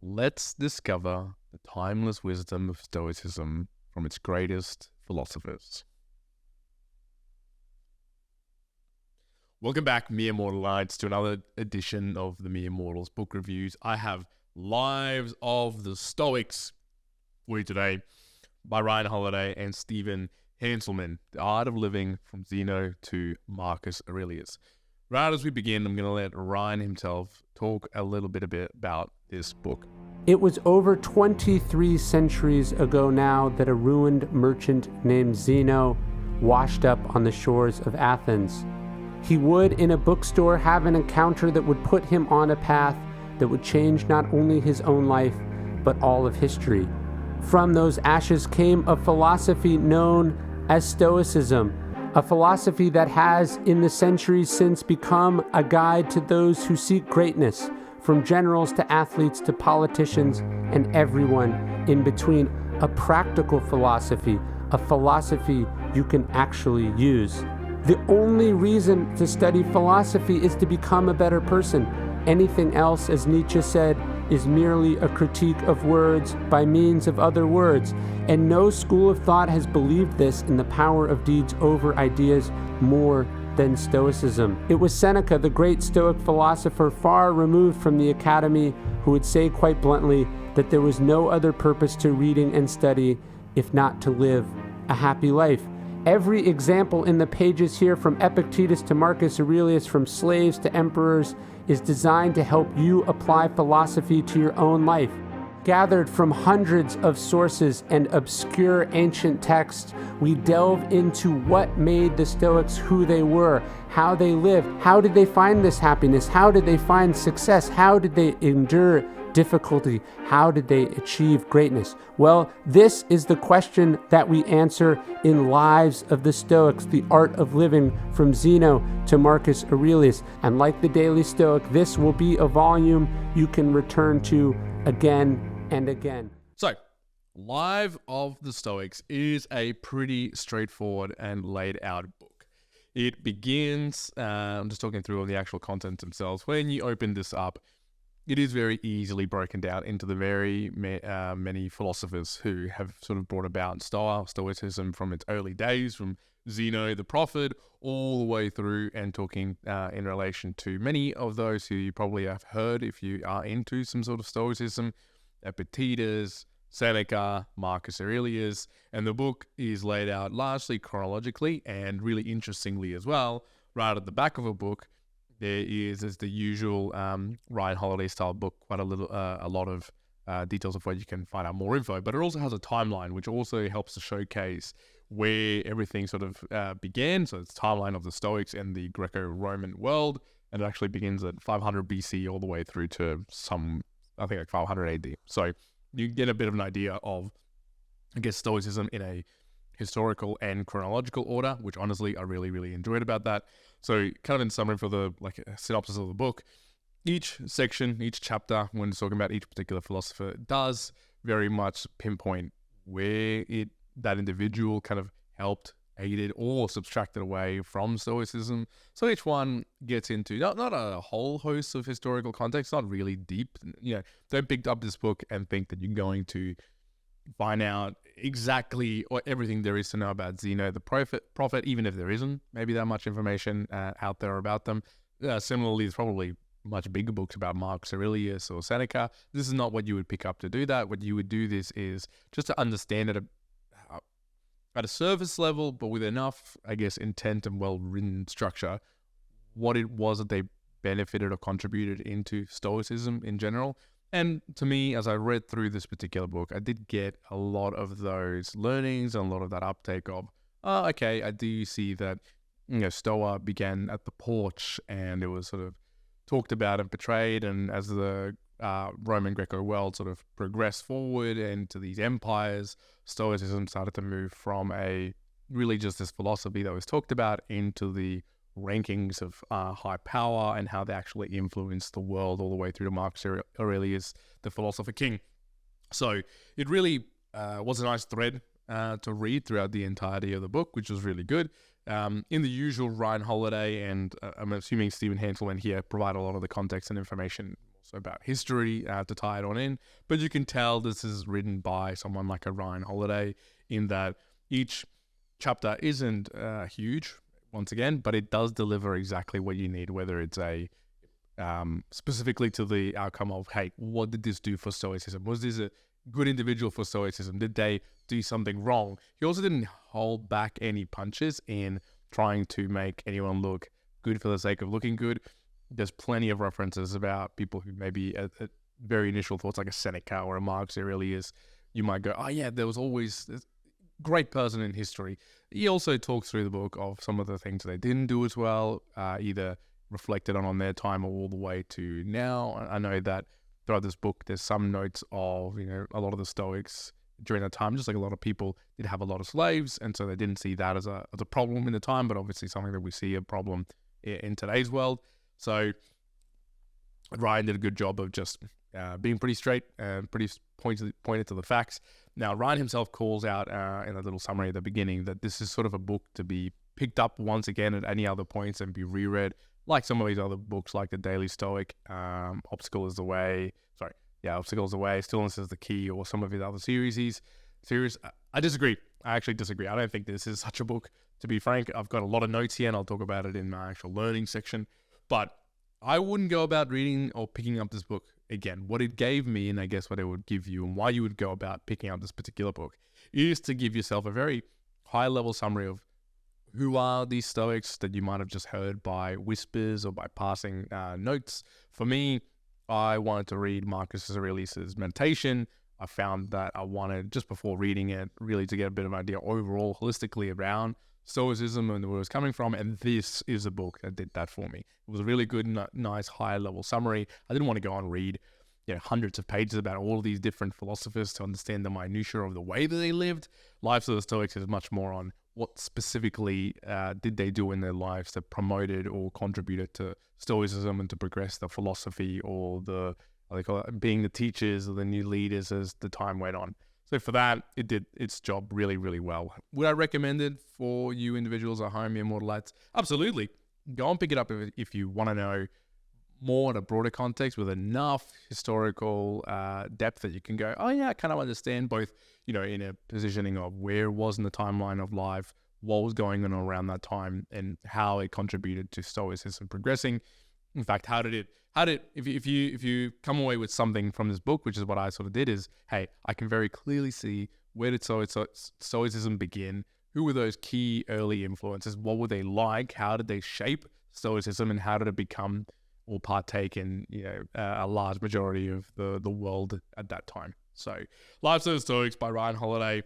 Let's discover the timeless wisdom of Stoicism from its greatest philosophers. Welcome back, Mere Mortalites, to another edition of the Mere Mortals book reviews. I have Lives of the Stoics for you today by Ryan Holiday and Stephen Hanselman, The Art of Living from Zeno to Marcus Aurelius. Right as we begin, I'm going to let Ryan himself talk a little bit about this book. It was over 23 centuries ago now that a ruined merchant named Zeno washed up on the shores of Athens. He would, in a bookstore, have an encounter that would put him on a path that would change not only his own life, but all of history. From those ashes came a philosophy known as Stoicism, a philosophy that has, in the centuries since, become a guide to those who seek greatness, from generals to athletes to politicians and everyone in between. A practical philosophy, a philosophy you can actually use. The only reason to study philosophy is to become a better person. Anything else, as Nietzsche said, is merely a critique of words by means of other words. And no school of thought has believed this in the power of deeds over ideas more than Stoicism. It was Seneca, the great Stoic philosopher far removed from the academy, who would say quite bluntly that there was no other purpose to reading and study if not to live a happy life. Every example in the pages here, from Epictetus to Marcus Aurelius, from slaves to emperors, is designed to help you apply philosophy to your own life. Gathered from hundreds of sources and obscure ancient texts, we delve into what made the Stoics who they were, how they lived, how did they find this happiness, how did they find success, how did they endure difficulty, how did they achieve greatness? Well, this is the question that we answer in Lives of the Stoics, The Art of Living from Zeno to Marcus Aurelius. And like the Daily Stoic, this will be a volume you can return to again and again. So, Lives of the Stoics is a pretty straightforward and laid out book. It begins, I'm just talking through all the actual content themselves. When you open this up, it is very easily broken down into the very many philosophers who have sort of brought about Stoicism from its early days, from Zeno the prophet all the way through, and talking in relation to many of those who you probably have heard if you are into some sort of Stoicism: Epictetus, Seneca, Marcus Aurelius. And the book is laid out largely chronologically, and really interestingly as well, right at the back of a book, there is, as the usual Ryan Holiday style book, quite a lot of details of where you can find out more info. But it also has a timeline, which also helps to showcase where everything sort of began. So it's timeline of the Stoics and the Greco-Roman world, and it actually begins at 500 BC all the way through to I think like 500 AD. So you get a bit of an idea of, I guess, Stoicism in a historical and chronological order, which honestly I really, really enjoyed about that. So kind of in summary, for the a synopsis of the book, each section, each chapter, when talking about each particular philosopher, does very much pinpoint where that individual kind of helped, aided, or subtracted away from Stoicism. So each one gets into not a whole host of historical context, not really deep. Don't pick up this book and think that you're going to find out exactly or everything there is to know about Zeno the prophet, even if there isn't maybe that much information out there about them. Similarly, there's probably much bigger books about Marcus Aurelius or Seneca. This is not what you would pick up to do that. What you would do this is just to understand it at a surface level, but with enough, I guess, intent and well-written structure, what it was that they benefited or contributed into Stoicism in general. And to me, as I read through this particular book, I did get a lot of those learnings and a lot of that uptake of, okay, I do see that, Stoa began at the porch, and it was sort of talked about and portrayed, and as the Roman Greco world sort of progressed forward into these empires, Stoicism started to move from a really just this philosophy that was talked about into the rankings of high power and how they actually influenced the world all the way through to Marcus Aurelius, the philosopher king. So it really was a nice thread to read throughout the entirety of the book, which was really good. In the usual Ryan Holiday and I'm assuming Stephen Hanselman here provide a lot of the context and information also about history to tie it on in. But you can tell this is written by someone like a Ryan Holiday, in that each chapter isn't huge, once again, but it does deliver exactly what you need, whether it's a specifically to the outcome of, hey, what did this do for Stoicism? Was this a good individual for Stoicism? Did they do something wrong? He also didn't hold back any punches in trying to make anyone look good for the sake of looking good. There's plenty of references about people who maybe at very initial thoughts, like a Seneca or a Marcus Aurelius, you might go, oh yeah, there was always this great person in history. He also talks through the book of some of the things they didn't do as well, either reflected on their time or all the way to now. I know that throughout this book, there's some notes of, a lot of the Stoics during that time, just like a lot of people did have a lot of slaves, and so they didn't see that as a problem in the time, but obviously something that we see a problem in today's world. So Ryan did a good job of just being pretty straight and pretty pointed to the facts. Now, Ryan himself calls out in a little summary at the beginning that this is sort of a book to be picked up once again at any other points and be reread, like some of these other books, like the Daily Stoic, Obstacle is the Way, Stillness is the Key, or some of his other series. I disagree. I actually disagree. I don't think this is such a book, to be frank. I've got a lot of notes here, and I'll talk about it in my actual learning section, but I wouldn't go about reading or picking up this book again. What it gave me, and I guess what it would give you, and why you would go about picking up this particular book, is to give yourself a very high-level summary of who are these Stoics that you might have just heard by whispers or by passing notes. For me, I wanted to read Marcus Aurelius' Meditation. I found that I wanted, just before reading it, really to get a bit of an idea overall, holistically, around Stoicism and where it was coming from, and this is a book that did that for me. It was a really good, nice, high-level summary. I didn't want to go and read hundreds of pages about all of these different philosophers to understand the minutiae of the way that they lived. Lives of the Stoics is much more on what specifically did they do in their lives that promoted or contributed to Stoicism and to progress the philosophy, or being the teachers or the new leaders as the time went on. So for that, it did its job really, really well. Would I recommend it for you individuals at home, Immortalites? Absolutely. Go and pick it up if you want to know more at a broader context with enough historical depth that you can go, oh yeah, I kind of understand both, in a positioning of where it was in the timeline of life, what was going on around that time, and how it contributed to Stoicism progressing. In fact, if you come away with something from this book, which is what I sort of did, is, hey, I can very clearly see, where did Stoicism begin? Who were those key early influences? What were they like? How did they shape Stoicism, and how did it become or partake in a large majority of the world at that time? So, Lives of the Stoics by Ryan Holiday.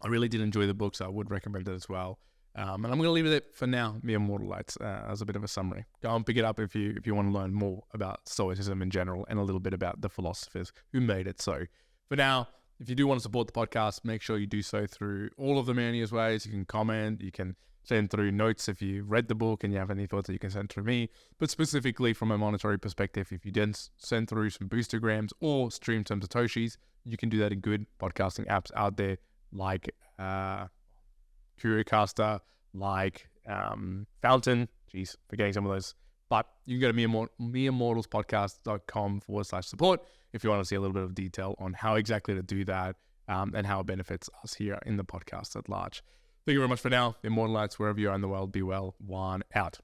I really did enjoy the book, so I would recommend it as well. And I'm going to leave it for now, the Immortalites, as a bit of a summary. Go and pick it up if you want to learn more about Stoicism in general, and a little bit about the philosophers who made it. So for now, if you do want to support the podcast, make sure you do so through all of the many ways. You can comment, you can send through notes if you read the book and you have any thoughts that you can send through me. But specifically from a monetary perspective, if you didn't send through some boostergrams or stream some Satoshis, you can do that in good podcasting apps out there, like Curiocaster, like Fountain. Jeez, forgetting some of those. But you can go to mereimmortalspodcast.com/support if you want to see a little bit of detail on how exactly to do that, and how it benefits us here in the podcast at large. Thank you very much for now. Immortalites, wherever you are in the world, be well. One out.